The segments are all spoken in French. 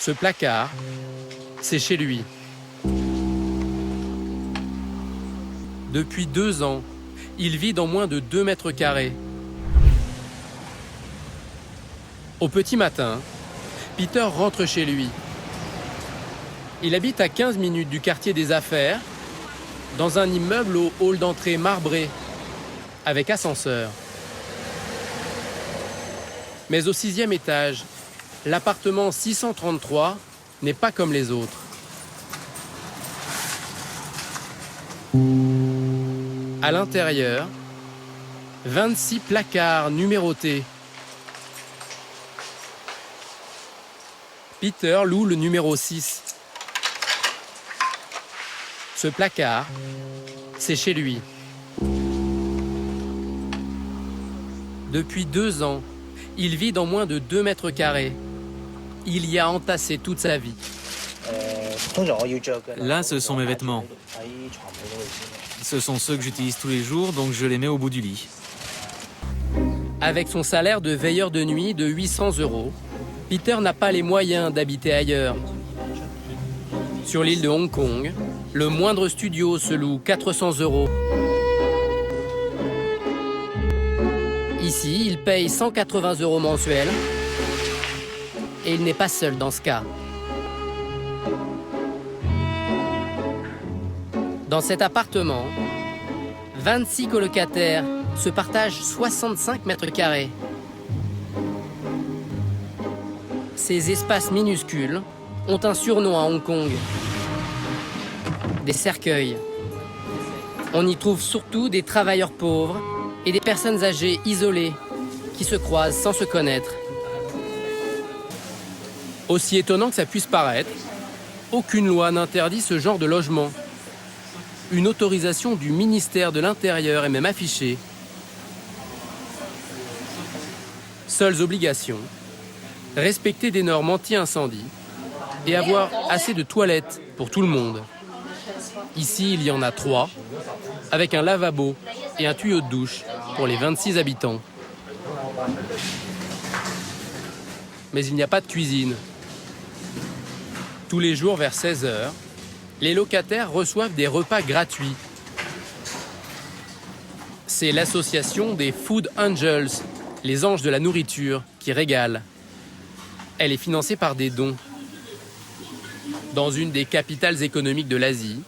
Ce placard, c'est chez lui. Depuis 2 ans, il vit dans moins de 2 mètres carrés. Au petit matin, Peter rentre chez lui. Il habite à 15 minutes du quartier des affaires, dans un immeuble au hall d'entrée marbré, avec ascenseur. Mais au 6e étage, l'appartement 633 n'est pas comme les autres. À l'intérieur, 26 placards numérotés. Peter loue le numéro 6. Ce placard, c'est chez lui. Depuis 2 ans, il vit dans moins de 2 mètres carrés. Il y a entassé toute sa vie. Là, ce sont mes vêtements. Ce sont ceux que j'utilise tous les jours, donc je les mets au bout du lit. Avec son salaire de veilleur de nuit de 800 €, Peter n'a pas les moyens d'habiter ailleurs. Sur l'île de Hong Kong, le moindre studio se loue 400 €. Ici, il paye 180 € mensuels. Et il n'est pas seul dans ce cas. Dans cet appartement, 26 colocataires se partagent 65 mètres carrés. Ces espaces minuscules ont un surnom à Hong Kong. Des cercueils. On y trouve surtout des travailleurs pauvres et des personnes âgées isolées qui se croisent sans se connaître. Aussi étonnant que ça puisse paraître, aucune loi n'interdit ce genre de logement. Une autorisation du ministère de l'Intérieur est même affichée. Seules obligations, respecter des normes anti-incendie et avoir assez de toilettes pour tout le monde. Ici, il y en a 3, avec un lavabo et un tuyau de douche pour les 26 habitants. Mais il n'y a pas de cuisine. Tous les jours vers 16 h, les locataires reçoivent des repas gratuits. C'est l'association des Food Angels, les anges de la nourriture, qui régale. Elle est financée par des dons. Dans une des capitales économiques de l'Asie,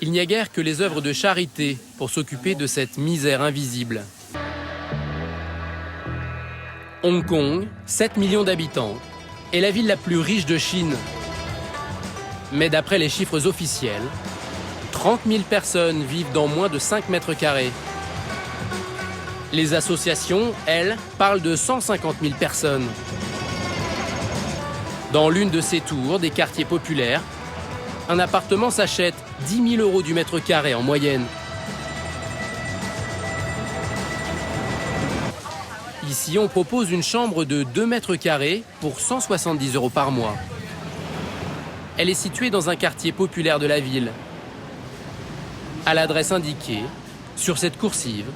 il n'y a guère que les œuvres de charité pour s'occuper de cette misère invisible. Hong Kong, 7 millions d'habitants, est la ville la plus riche de Chine. Mais d'après les chiffres officiels, 30 000 personnes vivent dans moins de 5 mètres carrés. Les associations, elles, parlent de 150 000 personnes. Dans l'une de ces tours des quartiers populaires, un appartement s'achète 10 000 € du mètre carré en moyenne. Ici, on propose une chambre de 2 mètres carrés pour 170 € par mois. Elle est située dans un quartier populaire de la ville. À l'adresse indiquée, sur cette coursive,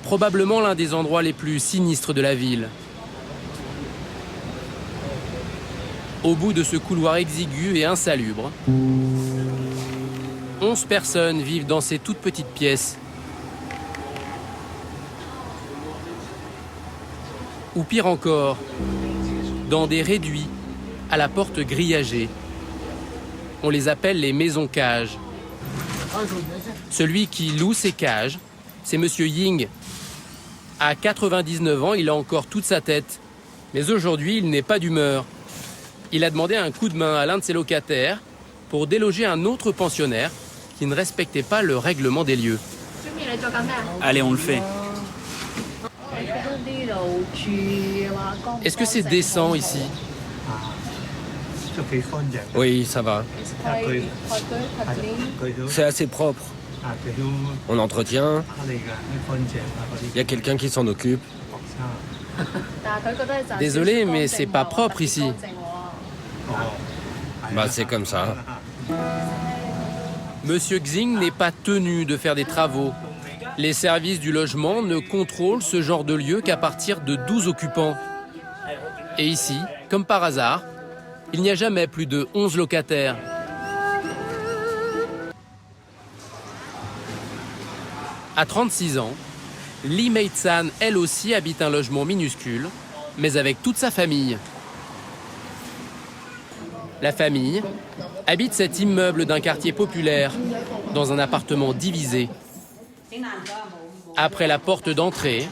probablement l'un des endroits les plus sinistres de la ville. Au bout de ce couloir exigu et insalubre, 11 personnes vivent dans ces toutes petites pièces. Ou pire encore, dans des réduits à la porte grillagée. On les appelle les maisons-cages. Celui qui loue ces cages, c'est Monsieur Ying. À 99 ans, il a encore toute sa tête. Mais aujourd'hui, il n'est pas d'humeur. Il a demandé un coup de main à l'un de ses locataires pour déloger un autre pensionnaire qui ne respectait pas le règlement des lieux. Allez, on le fait. Est-ce que c'est décent ici? Oui, ça va. C'est assez propre. On entretient. Il y a quelqu'un qui s'en occupe. Désolé, mais c'est pas propre ici. Bah, c'est comme ça. Monsieur Xing n'est pas tenu de faire des travaux. Les services du logement ne contrôlent ce genre de lieu qu'à partir de 12 occupants. Et ici, comme par hasard, il n'y a jamais plus de 11 locataires. À 36 ans, Lee Mei-san, elle aussi, habite un logement minuscule, mais avec toute sa famille. La famille habite cet immeuble d'un quartier populaire, dans un appartement divisé. Après la porte d'entrée,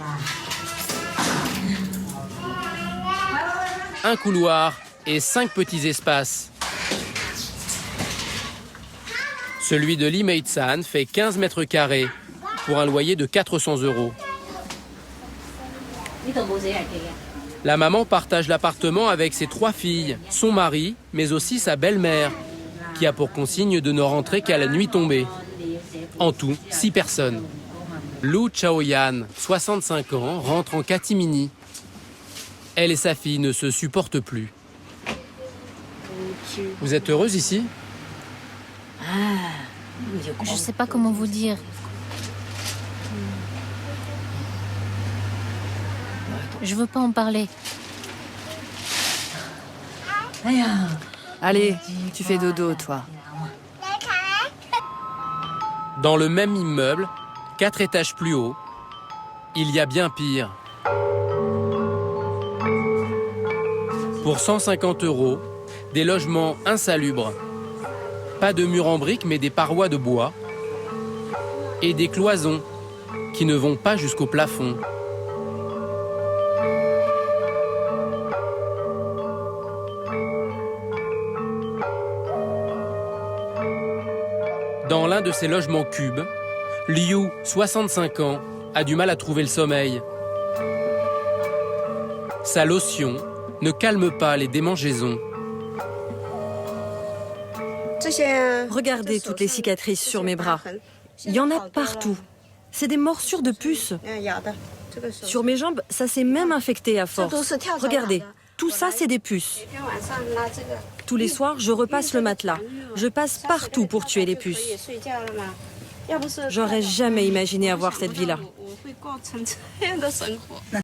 un couloir et 5 petits espaces. Celui de Lee Mei-san fait 15 mètres carrés pour un loyer de 400 €. La maman partage l'appartement avec ses 3 filles, son mari, mais aussi sa belle-mère, qui a pour consigne de ne rentrer qu'à la nuit tombée. En tout, 6 personnes. Lu Chaoyan, 65 ans, rentre en catimini. Elle et sa fille ne se supportent plus. Vous êtes heureuse ici? Je ne sais pas comment vous dire. Je veux pas en parler. Allez, tu fais dodo, toi. Dans le même immeuble, 4 étages plus haut, il y a bien pire. Pour 150 €, des logements insalubres. Pas de murs en briques, mais des parois de bois. Et des cloisons qui ne vont pas jusqu'au plafond. Dans l'un de ces logements cubes, Liu, 65 ans, a du mal à trouver le sommeil. Sa lotion ne calme pas les démangeaisons. Regardez toutes les cicatrices sur mes bras. Il y en a partout. C'est des morsures de puces. Sur mes jambes, ça s'est même infecté à force. Regardez, tout ça, c'est des puces. Tous les soirs, je repasse le matelas. Je passe partout pour tuer les puces. J'aurais jamais imaginé avoir cette vie-là.